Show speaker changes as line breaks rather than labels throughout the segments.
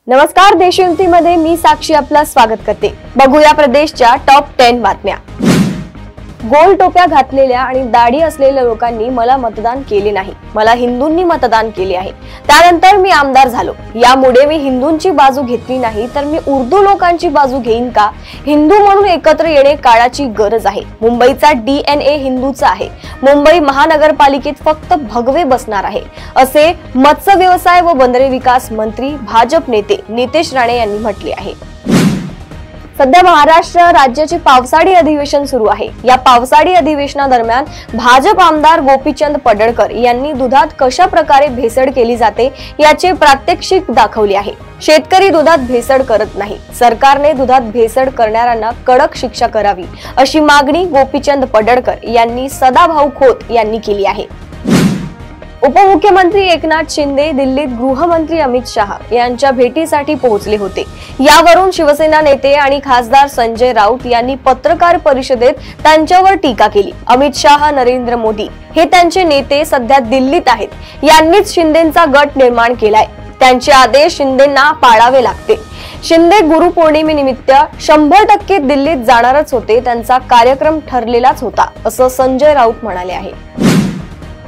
नमस्कार, देशयुक्तीमध्ये मी साक्षी आपलं स्वागत करते। बघूया प्रदेशच्या टॉप 10 बातम्या। गोल टोप्या घातलेल्या आणि दाढी असलेल्या लोकांनी मला मतदान केले नाही, मला हिंदूंनी मतदान केले आहे। त्यानंतर मी आमदार झालो। यामुळे मी हिंदूंची बाजू घेतली नाही तर मी उर्दू लोकांची बाजू घेईन का? हिंदू म्हणून एकत्र येणे काळाची गरज आहे। मुंबईचा DNA हिंदूचा आहे। मुंबई महानगरपालिकेत फक्त भगवे बसणार आहे, असे मत्स्य व्यवसाय व बंदरे विकास मंत्री भाजप नेते नितेश राणे यांनी म्हटले आहे। सध्या महाराष्ट्र राज्याचे पावसाळी अधिवेशन सुरू आहे। या पावसाळी अधिवेशनादरम्यान भाजप आमदार गोपीचंद पडळकर यांनी दुधात कशा प्रकारे भेसळ केली जाते याचे प्रात्यक्षिक दाखवले आहे। शेतकरी दुधात भेसळ करत नाही, सरकारने दुधात भेसळ करणाऱ्यांना कडक शिक्षा करावी, अशी मागणी गोपीचंद पडळकर यांनी सदाभाऊ खोत यांनी केली आहे। उपमुख्यमंत्री एकनाथ शिंदे दिल्लीत गृहमंत्री अमित शहा यांच्या भेटीसाठी पोहोचले होते। यावरून शिवसेना नेते आणि खासदार संजय राऊत यांनी पत्रकार परिषदेत त्यांच्यावर टीका केली। अमित शहा, नरेंद्र मोदी हे त्यांचे नेते सध्या दिल्लीत आहेत। यांनीच शिंदेचा गट निर्माण केलाय, त्यांचे आदेश शिंदेंना पाळावे लागते। शिंदे गुरुपौर्णिमेनिमित्त 100% दिल्लीत जाणारच होते, त्यांचा कार्यक्रम ठरलेलाच होता, असं संजय राऊत म्हणाले आहे।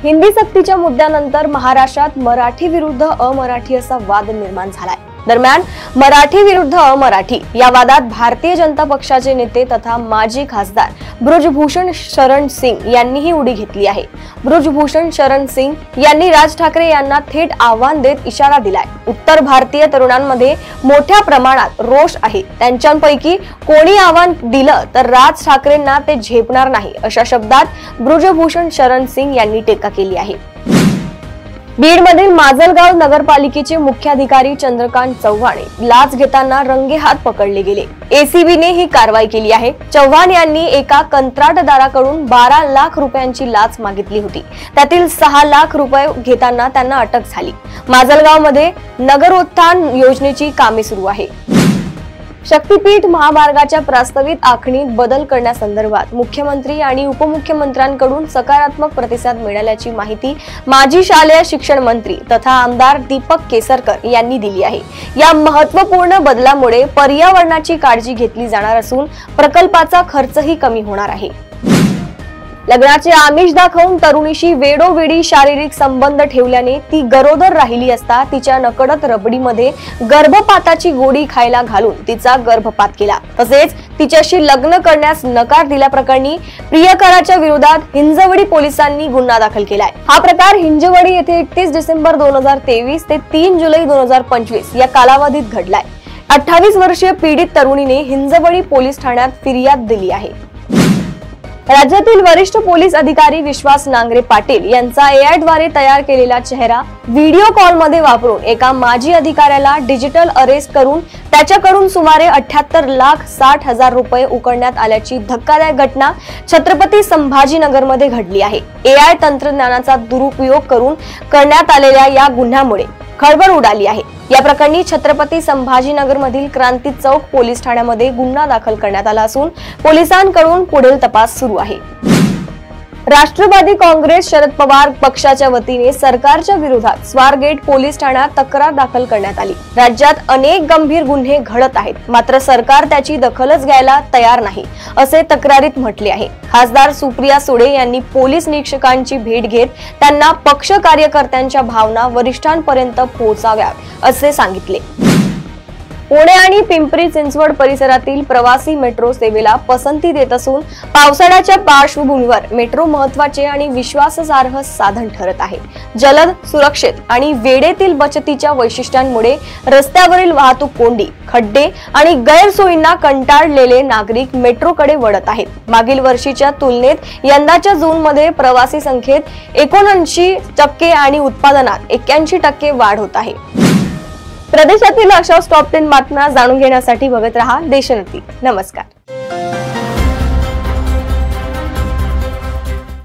हिंदी सक्तीच्या मुद्द्यानंतर महाराष्ट्रात मराठी विरुद्ध अमराठी असा वाद निर्माण झालाय। दरम्यान मराठी विरुद्ध अमराठी या वादात भारतीय जनता पक्षाचे नेते तथा माजी खासदार ब्रजभूषण शरण सिंग यांनीही उडी घेतली आहे। ब्रजभूषण शरण सिंग यांनी राज ठाकरे यांना थेट आव्हान देत इशारा दिलाय। उत्तर भारतीय तरुणांमध्ये मोठ्या प्रमाणात रोष आहे, त्यांच्यापैकी कोणी आव्हान दिलं तर राज ठाकरेंना ते झेपणार नाही, अशा शब्दात ब्रजभूषण शरण सिंग यांनी टीका केली आहे। बीडमधील माजलगाव नगरपालिकेचे मुख्याधिकारी चंद्रकांत चव्हाण लाच घेताना रंगेहात पकडले गेले। एसीबीने ही कारवाई केली आहे। चव्हाण यांनी एका कंत्राटदाराकडून 12 लाख रुपयांची लाच मागितली होती, त्यातील 6 लाख रुपये घेताना त्यांना अटक झाली। माजलगावमध्ये नगरोत्थान योजनेची कामे सुरू आहे। शक्तीपीठ महामार्गाच्या प्रस्तावित आखणीत बदल करण्यासंदर्भात मुख्यमंत्री आणि उपमुख्यमंत्र्यांकडून सकारात्मक प्रतिसाद मिळाल्याची माहिती माजी शालेय शिक्षण मंत्री तथा आमदार दीपक केसरकर यांनी दिली आहे। या महत्त्वपूर्ण बदलामुळे पर्यावरणाची काळजी घेतली जाणार असून प्रकल्पाचा खर्चही कमी होणार आहे। लग्नाचे आमिष दाखवून तरुणीशी वेडोवेडी शारीरिक संबंध ठेवल्याने ती गरोदर राहिली असता तिच्या नकळत रबडीमध्ये गर्भपाताची गोळी खायला घालून तिचा गर्भपात केला, तसेच तिच्याशी लग्न करण्यास नकार दिल्याप्रकरणी प्रियकराच्या विरोधात हिंजवडी पोलिसांनी गुन्हा दाखल केलाय। हा प्रकार हिंजवडी येथे 31 डिसेंबर 2023 ते 3 जुलै 2025 या कालावधीत घडलाय। 28 वर्षीय पीडित तरुणीने हिंजवडी पोलीस ठाण्यात फिर्याद दिली आहे। राज्यातील वरिष्ठ पोलीस अधिकारी विश्वास नांगरे पाटील यांचा AI द्वारे तयार केलेला चेहरा व्हिडिओ कॉल मध्ये वापरून एका माजी अधिकाऱ्याला डिजिटल अरेस्ट करून त्याच्याकडून सुमारे 78,60,000 रुपये उकळण्यात आल्याची धक्कादायक घटना छत्रपती संभाजीनगर मध्ये घडली आहे। AI तंत्रज्ञानाचा दुरुपयोग करून करण्यात आलेल्या या गुन्ह्यामुळे खळबळ उडाली आहे। या प्रकरणी छत्रपती संभाजीनगर मधील क्रांती चौक पोलीस ठाण्यामध्ये गुन्हा दाखल करण्यात आला असून पोलिसांकडून पुढील तपास सुरू आहे। राष्ट्रवादी काँग्रेस शरद पवार पक्षाच्या वतीने सरकारच्या विरोधात स्वारगेट पोलीस ठाण्यात तक्रार दाखल करण्यात आली। राज्यात अनेक गंभीर गुन्हे घडत आहेत, मात्र सरकार त्याची दखलच घ्यायला तयार नाही, असे तक्रारीत म्हटले आहे। खासदार सुप्रिया सुळे यांनी पोलीस निरीक्षकांची भेट घेत त्यांना पक्ष कार्यकर्त्यांच्या भावना वरिष्ठांपर्यंत पोहोचाव्यात असे सांगितले। पुणे आणि पिंपरी चिंचवड परिसरातील प्रवासी मेट्रो सेवेला पसंती देत असून पावसाळ्याच्या पार्श्वभूमीवर मेट्रो महत्त्वाचे आणि विश्वासार्ह साधन ठरत आहे। जलद, सुरक्षित आणि वेळेतील बचतीच्या वैशिष्ट्यांमुळे रस्त्यावरील वाहतूक कोंडी, खड्डे आणि गैरसोयींना कंटाळलेले नागरिक मेट्रोकडे वळत आहेत। मागील वर्षीच्या तुलनेत यंदाच्या जूनमध्ये प्रवासी संख्येत 79% आणि उत्पादनात 81% वाढ होत आहे। प्रदेशातील अशा टॉप 10 बातम्या जाणून घेण्यासाठी बघत रहा देशयुक्ती। नमस्कार।